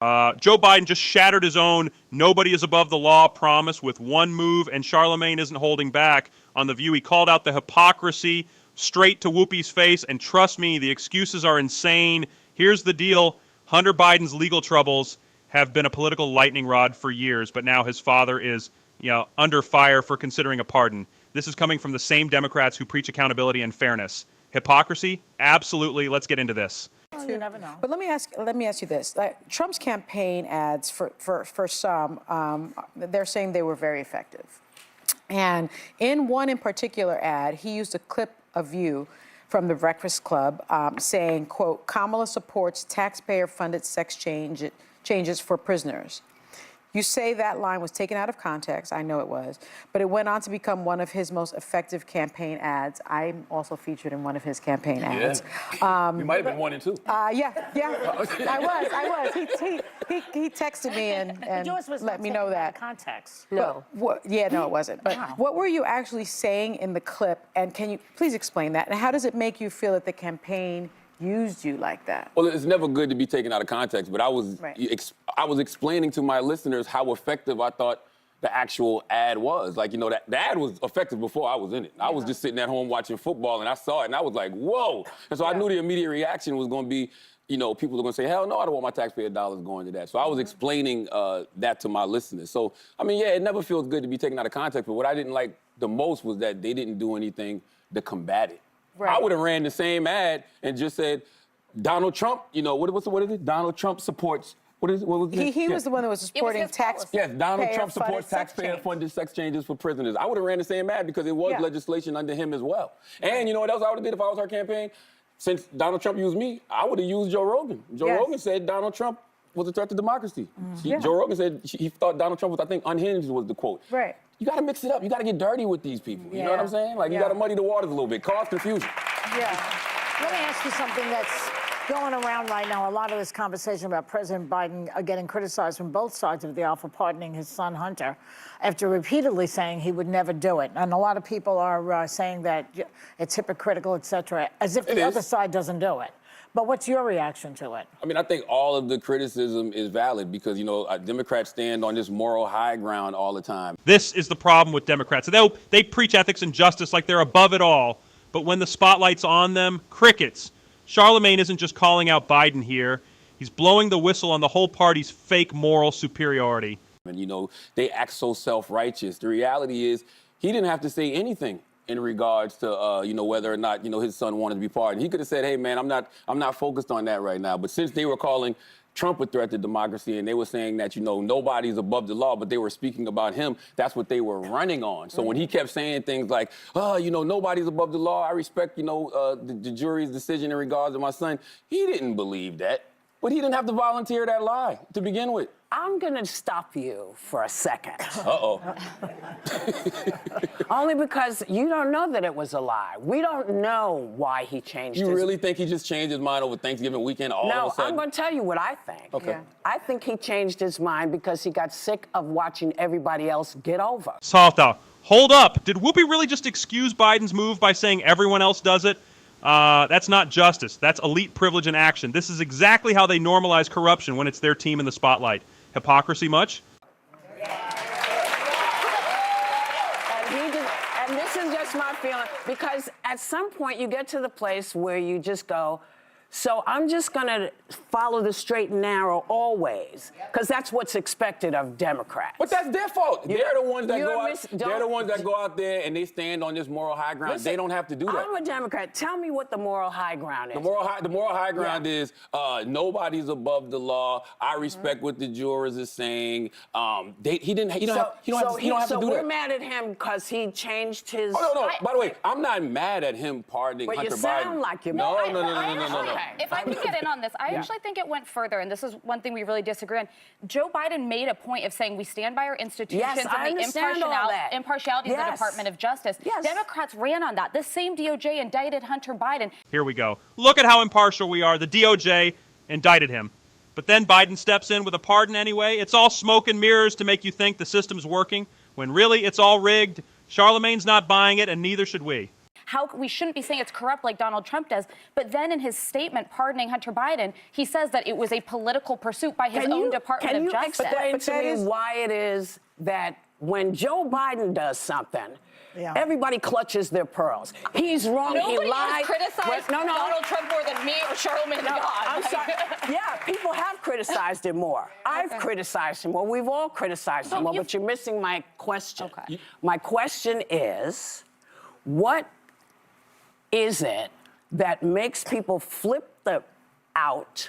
Joe Biden just shattered his own nobody is above the law promise with one move, and Charlamagne isn't holding back on The View. He called out the hypocrisy straight to Whoopi's face, and trust me, the excuses are insane. Here's the deal. Hunter Biden's legal troubles have been a political lightning rod for years, but now his father is, under fire for considering a pardon. This is coming from the same Democrats who preach accountability and fairness. Hypocrisy? Absolutely. Let's get into this. You never know. But let me ask you this: Trump's campaign ads for some, they're saying they were very effective, and in one in particular ad, he used a clip of you from the Breakfast Club saying, "quote Kamala supports taxpayer-funded sex changes for prisoners." You say that line was taken out of context. I know it was. But it went on to become one of his most effective campaign ads. I'm also featured in one of his campaign ads. You might have been 1 and 2. Yeah. I was. He texted me and let me know that. Context. No. No, it wasn't. But what were you actually saying in the clip? And can you please explain that? And how does it make you feel that the campaign used you like that? Well, it's never good to be taken out of context, but I was explaining to my listeners how effective I thought the actual ad was. The ad was effective before I was in it. I was just sitting at home watching football, and I saw it, and I was like, whoa. And so I knew the immediate reaction was going to be, people are going to say, hell no, I don't want my taxpayer dollars going to that. So I was explaining that to my listeners. So, it never feels good to be taken out of context, but what I didn't like the most was that they didn't do anything to combat it. Right. I would have ran the same ad and just said, Donald Trump, what is it? Donald Trump supports, what was it? He was the one that was supporting tax. Yes, Donald Trump supports taxpayer-funded sex changes for prisoners. I would have ran the same ad because it was legislation under him as well. And you know what else I would have did if I was our campaign? Since Donald Trump used me, I would have used Joe Rogan. Joe Rogan said Donald Trump was a threat to democracy. Joe Rogan said he thought Donald Trump was, I think, unhinged was the quote. Right. You got to mix it up. You got to get dirty with these people. You know what I'm saying? You got to muddy the waters a little bit, cause confusion. Yeah. Let me ask you something that's going around right now. A lot of this conversation about President Biden getting criticized from both sides of the aisle for pardoning his son Hunter after repeatedly saying he would never do it. And a lot of people are saying that it's hypocritical, et cetera, as if the other side doesn't do it. But what's your reaction to it? I think all of the criticism is valid because, Democrats stand on this moral high ground all the time. This is the problem with Democrats. They preach ethics and justice like they're above it all, but when the spotlight's on them, crickets. Charlamagne isn't just calling out Biden here. He's blowing the whistle on the whole party's fake moral superiority. And, they act so self-righteous. The reality is he didn't have to say anything in regards to, whether or not, his son wanted to be pardoned. He could have said, hey, man, I'm not focused on that right now. But since they were calling Trump a threat to democracy and they were saying that, nobody's above the law, but they were speaking about him, that's what they were running on. So when he kept saying things like, nobody's above the law, I respect, the jury's decision in regards to my son, he didn't believe that. But he didn't have to volunteer that lie to begin with. I'm going to stop you for a second. Uh-oh. Only because you don't know that it was a lie. We don't know why he changed his mind. You really think he just changed his mind over Thanksgiving weekend all of a sudden? No, I'm going to tell you what I think. Okay. Yeah. I think he changed his mind because he got sick of watching everybody else get over. Salta, hold up. Did Whoopi really just excuse Biden's move by saying everyone else does it? That's not justice. That's elite privilege in action. This is exactly how they normalize corruption when it's their team in the spotlight. Hypocrisy much? And this is just my feeling, because at some point you get to the place where you just go, so I'm just going to follow the straight and narrow always, because that's what's expected of Democrats. But that's their fault. They're the ones that go out. They're the ones that go out there and they stand on this moral high ground. Listen, they don't have to do that. I'm a Democrat. Tell me what the moral high ground is. The moral high ground is nobody's above the law. I respect what the jurors are saying. He don't have to do that. So we're mad at him because he changed his. Oh no. By the way, I'm not mad at him pardoning Hunter Biden. But you sound like you're mad. No. If I can get in on this, I actually think it went further, and this is one thing we really disagree on. Joe Biden made a point of saying we stand by our institutions and the impartiality of the Department of Justice. Yes. Democrats ran on that. The same DOJ indicted Hunter Biden. Here we go. Look at how impartial we are. The DOJ indicted him. But then Biden steps in with a pardon anyway. It's all smoke and mirrors to make you think the system's working, when really it's all rigged. Charlamagne's not buying it, and neither should we. we shouldn't be saying it's corrupt like Donald Trump does. But then in his statement pardoning Hunter Biden, he says that it was a political pursuit by his own Department of Justice. Can you explain to me why it is that when Joe Biden does something, everybody clutches their pearls? He's wrong. Nobody he lied. has criticized Donald Trump more than me or Charlamagne. No, I'm sorry. Yeah, people have criticized him more. I've criticized him more. We've all criticized him more, but you're missing my question. Okay. My question is, what is it that makes people flip out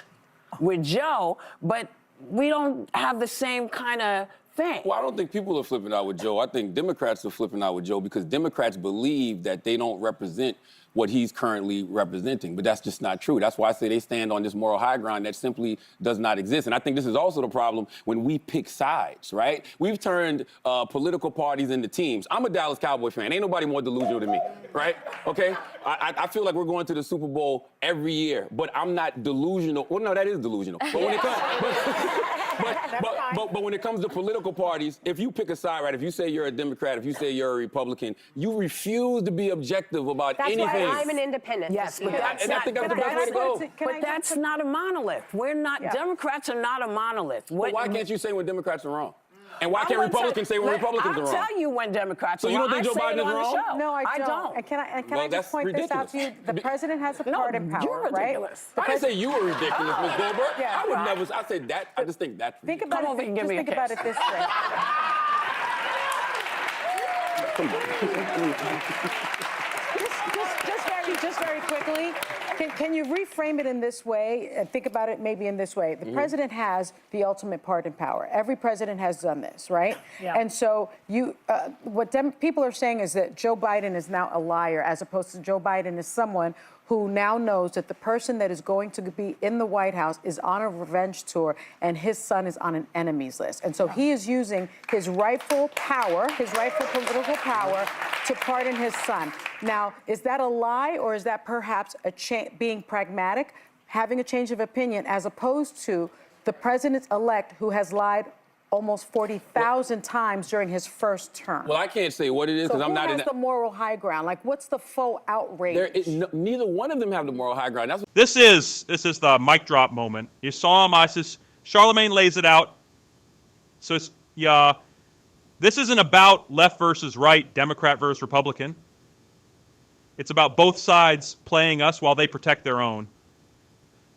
with Joe, but we don't have the same kind of thing? Well, I don't think people are flipping out with Joe. I think Democrats are flipping out with Joe because Democrats believe that they don't represent what he's currently representing. But that's just not true. That's why I say they stand on this moral high ground that simply does not exist. And I think this is also the problem when we pick sides, right? We've turned political parties into teams. I'm a Dallas Cowboy fan. Ain't nobody more delusional than me, right? Okay? I feel like we're going to the Super Bowl every year, but I'm not delusional. Well, no, that is delusional. But when it comes... But when it comes to political parties, if you pick a side, right, if you say you're a Democrat, if you say you're a Republican, you refuse to be objective about anything. That's why I'm an independent. Yes, but that's I think that's the best way to go. But that's not a monolith. We're not, Democrats are not a monolith. But why can't you say when Democrats are wrong? And why can't Republicans say when Republicans are wrong? I'll tell you when Democrats are wrong. So you don't think Joe Biden is wrong? No, I don't. And can I just point this out to you? The president has a pardon power, you're ridiculous. Right? I didn't say you were ridiculous, Ms. Goldberg. Yeah, I would never. I said that. I just think that's Think ridiculous. about it. Just think about it this way. Just very quickly, can you reframe it in this way and think about it maybe in this way? The president has the ultimate pardon power. Every president has done this, right? Yeah. And so what people are saying is that Joe Biden is now a liar, as opposed to Joe Biden is someone who now knows that the person that is going to be in the White House is on a revenge tour and his son is on an enemies list. And so he is using his rightful power, his rightful political power, to pardon his son. Now, is that a lie, or is that perhaps being pragmatic, having a change of opinion, as opposed to the president-elect who has lied almost 40,000 times during his first term? Well, I can't say what it is because I'm not in the moral high ground? Like, what's the faux outrage? Neither one of them have the moral high ground. That's This is the mic drop moment. You saw him, ISIS. Charlamagne lays it out. So this isn't about left versus right, Democrat versus Republican. It's about both sides playing us while they protect their own.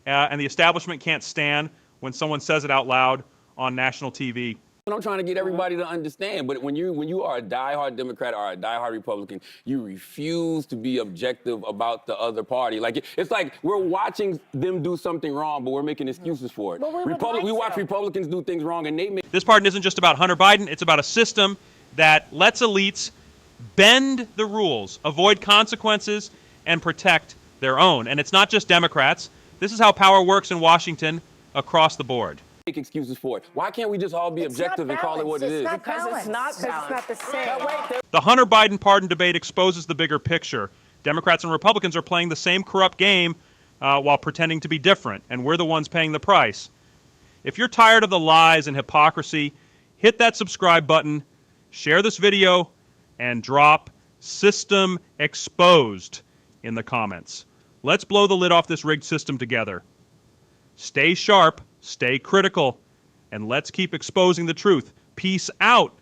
And the establishment can't stand when someone says it out loud on national TV. what I'm trying to get everybody to understand. But when you are a diehard Democrat or a diehard Republican, you refuse to be objective about the other party. Like it's like we're watching them do something wrong, but we're making excuses for it. We watch Republicans do things wrong, and they make. This pardon isn't just about Hunter Biden. It's about a system that lets elites bend the rules, avoid consequences, and protect their own. And it's not just Democrats. This is how power works in Washington across the board. Make excuses for it. Why can't we just all be objective and call it what it is? Because it's not balanced. It's not the same. The Hunter Biden pardon debate exposes the bigger picture. Democrats and Republicans are playing the same corrupt game while pretending to be different, and we're the ones paying the price. If you're tired of the lies and hypocrisy, hit that subscribe button, share this video, and drop "System Exposed" in the comments. Let's blow the lid off this rigged system together. Stay sharp, stay critical, and let's keep exposing the truth. Peace out.